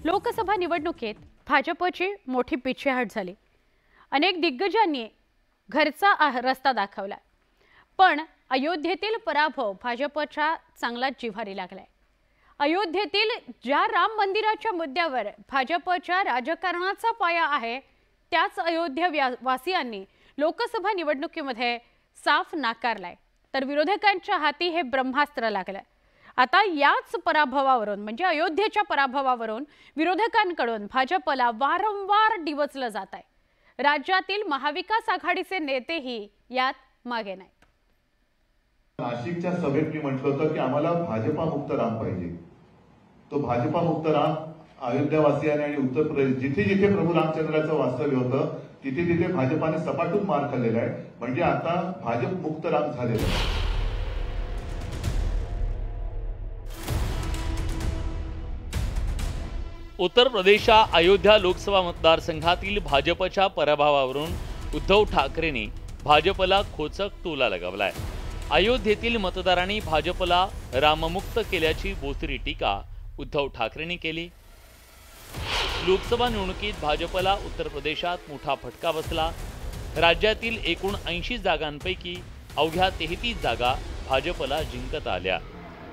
लोकसभा निवडणुकीत भाजपची मोठी पिछेहाट झाली। अनेक दिग्गजांनी घरचा रस्ता दाखवला, पण अयोध्येतील पराभव भाजपच्या चांगलाच जिव्हारी लागलाय। अयोध्येतील ज्या राम मंदिराच्या मुद्द्यावर भाजपच्या राजकारणाचा पाया आहे, त्याच अयोध्या वासियांनी लोकसभा निवडणुकीमध्ये साफ नाकारलाय, तर विरोधकांच्या हाती हे ब्रह्मास्त्र लागलंय। आता याच पराभवावरून म्हणजे अयोध्येच्या पराभवावरून विरोधकांकडून भाजपला वारंवार डिवचलं जात आहे। राज्यातील महाविकास आघाडीचे नेतेही यात मागे नाहीत। नाशिकच्या सभेत मी म्हटलं होतं की आम्हाला भाजपा मुक्त राम पाहिजे। तो भाजपा मुक्त राम अयोध्यावासियांनी आणि उत्तर प्रदेश जिथे जिथे प्रभू रामचंद्राचं वास्तव्य होतं तिथे तिथे भाजपाने सपाटून मार खाल्लेला आहे। म्हणजे आता भाजप मुक्त राम झालेलं आहे। उत्तर प्रदेशच्या अयोध्या लोकसभा मतदारसंघातील भाजपच्या पराभवावरून उद्धव ठाकरेंनी भाजपला खोचक टोला लगावलाय। अयोध्येतील मतदारांनी भाजपला राममुक्त केल्याची बोचरी टीका उद्धव ठाकरेंनी केली। लोकसभा निवडणुकीत भाजपला उत्तर प्रदेशात मोठा फटका बसला। राज्यातील एकूण 80 जागांपैकी अवघ्या 33 जागा भाजपला जिंकता आल्या,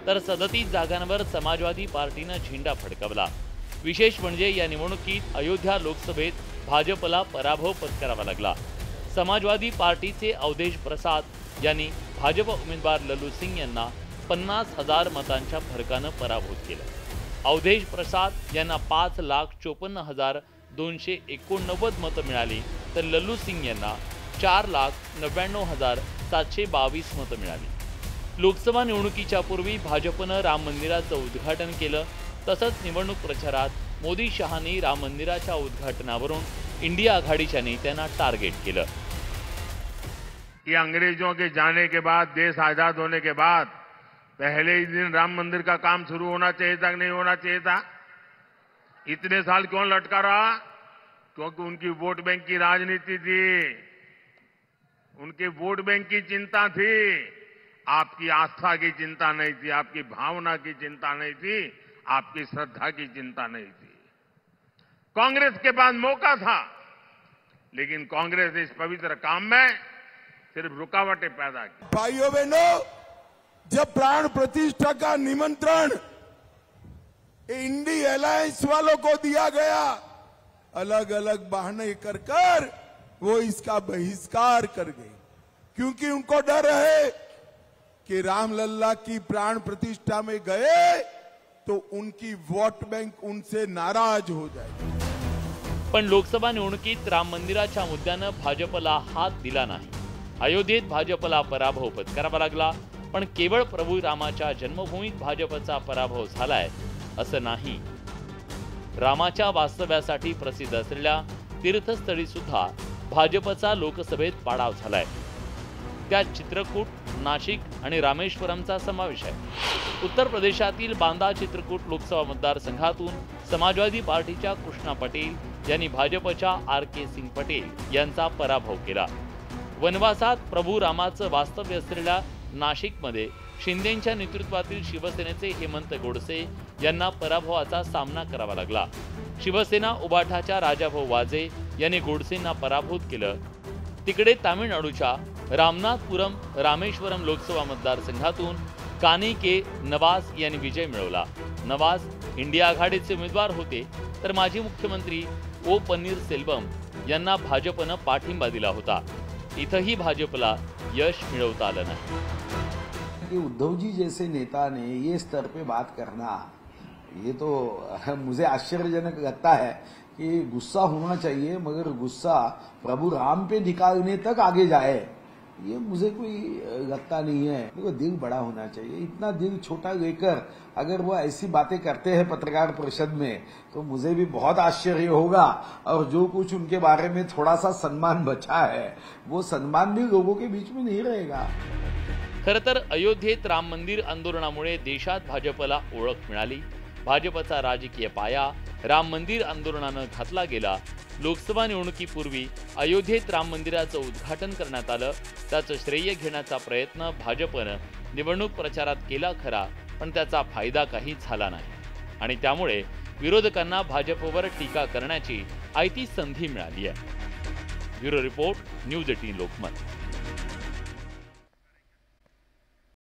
तर 37 जागांवर समाजवादी पार्टीने झेंडा फडकवला। विशेष म्हणजे या निवडणुकीत अयोध्या लोकसभेत भाजपला पराभव पत्करावा लागला। समाजवादी पार्टीचे अवधेश प्रसाद यांनी भाजप उमेदवार लल्लू सिंग यांना 50,000 मतांच्या फरकाने पराभूत केलं। अवधेश प्रसाद यांना 5,54,289 मतं मिळाली, तर लल्लू सिंग यांना 4,99,722 मतं मिळाली। लोकसभा निवडणुकीच्या पूर्वी भाजपनं राम मंदिराचं उद्घाटन केलं, तसंच निवडणूक प्रचारात मोदी शहांनी राम मंदिराच्या उद्घाटनावरून इंडिया आघाडीच्या नेत्यांना टार्गेट केलं। कि अंग्रेजों के जाने के बाद, देश आजाद होने के बाद पहले ही दिन राम मंदिर का काम शुरू होना चाहिए था कि नहीं होना चाहिए था? इतने साल क्यों लटका रहा? क्योंकि उनकी वोट बैंक की राजनीति थी, उनके वोट बैंक की चिंता थी, आपकी आस्था की चिंता नहीं थी, आपकी भावना की चिंता नहीं थी, आपकी श्रद्धा की चिंता नहीं थी। कांग्रेस के पास मौका था, लेकिन कांग्रेस इस पवित्र काम में सिर्फ रुकावटें पैदा की। भाइयों बहनों, जब प्राण प्रतिष्ठा का निमंत्रण इंडी अलायंस वालों को दिया गया, अलग अलग बहाने कर कर वो इसका बहिष्कार कर गए, क्योंकि उनको डर है कि रामलल्ला की प्राण प्रतिष्ठा में गए तो उनकी वोट बैंक उनसे नाराज हो जाएगी। पण लोकसभा निवडणुकीत राम मंदिराच्या मुद्द्यानं भाजपला हात दिला नाही। अयोध्येत भाजपला पराभव पत्करावा लागला, पण केवळ प्रभू रामाच्या जन्मभूमीत भाजपचा पराभव झालाय असं नाही। रामाच्या वास्तव्यासाठी प्रसिद्ध असलेल्या तीर्थस्थळी सुद्धा भाजपचा लोकसभेत पाडाव झालाय। त्यात चित्रकूट, नाशिक आणि रामेश्वरमचा समावेश आहे। उत्तर प्रदेशातील बांदा चित्रकूट लोकसभा मतदारसंघातून समाजवादी पार्टीच्या कृष्णा पटेल यांनी भाजपच्या RK सिंग पटेल यांचा पराभव केला। वनवासात प्रभू रामाचं वास्तव्य असलेल्या नाशिकमध्ये शिंदेंच्या नेतृत्वातील शिवसेनेचे हेमंत गोडसे यांना पराभवाचा सामना करावा लागला। शिवसेना उबाठाच्या राजाभाऊ वाजे यांनी गोडसेंना पराभूत केलं। तिकडे तामिळनाडूच्या रामनाथपुरम रामेश्वरम लोकसभा मतदारसंघातून कानी के नवाज यांनी विजय मिळवला। नवाज इंडिया आघाडीचे उमेदवार होते, तर माजी मुख्यमंत्री ओ पन्नीरसेल्वम यांना भाजपनं पाठिंबा दिला होता। इथंही भाजपला यश मिळवता आलं नाही। कि उद्धव जी जैसे नेता ने ये स्तर पे बात करना, ये तो मुझे आश्चर्यजनक लगता है कि गुस्सा होना चाहिए, मगर गुस्सा प्रभु राम पे निकालने तक आगे जाए, ये मुझे कोई लगता नहीं है। देखो, दिल बड़ा होना चाहिए। इतना दिल छोटा लेकर अगर वो ऐसी बातें करते हैं पत्रकार परिषद में, तो मुझे भी बहुत आश्चर्य होगा। और जो कुछ उनके बारे में थोड़ा सा सम्मान बचा है, वो सम्मान भी लोगों के बीच में नहीं रहेगा। खरं तर अयोध्येत राम मंदिर आंदोलनामुळे देशात भाजपला ओळख मिळाली। भाजपचा राजकीय पाया राम मंदिर आंदोलनानं घातला गेला। लोकसभा निवडणुकीपूर्वी अयोध्येत राम मंदिराचं उद्घाटन करण्यात आलं, त्याचं श्रेय घेण्याचा प्रयत्न भाजपनं निवडणूक प्रचारात केला खरा, पण त्याचा फायदा काही झाला नाही आणि त्यामुळे विरोधकांना भाजपवर टीका करण्याची आयती संधी मिळाली आहे. Bureau report, news 18 Lokmat.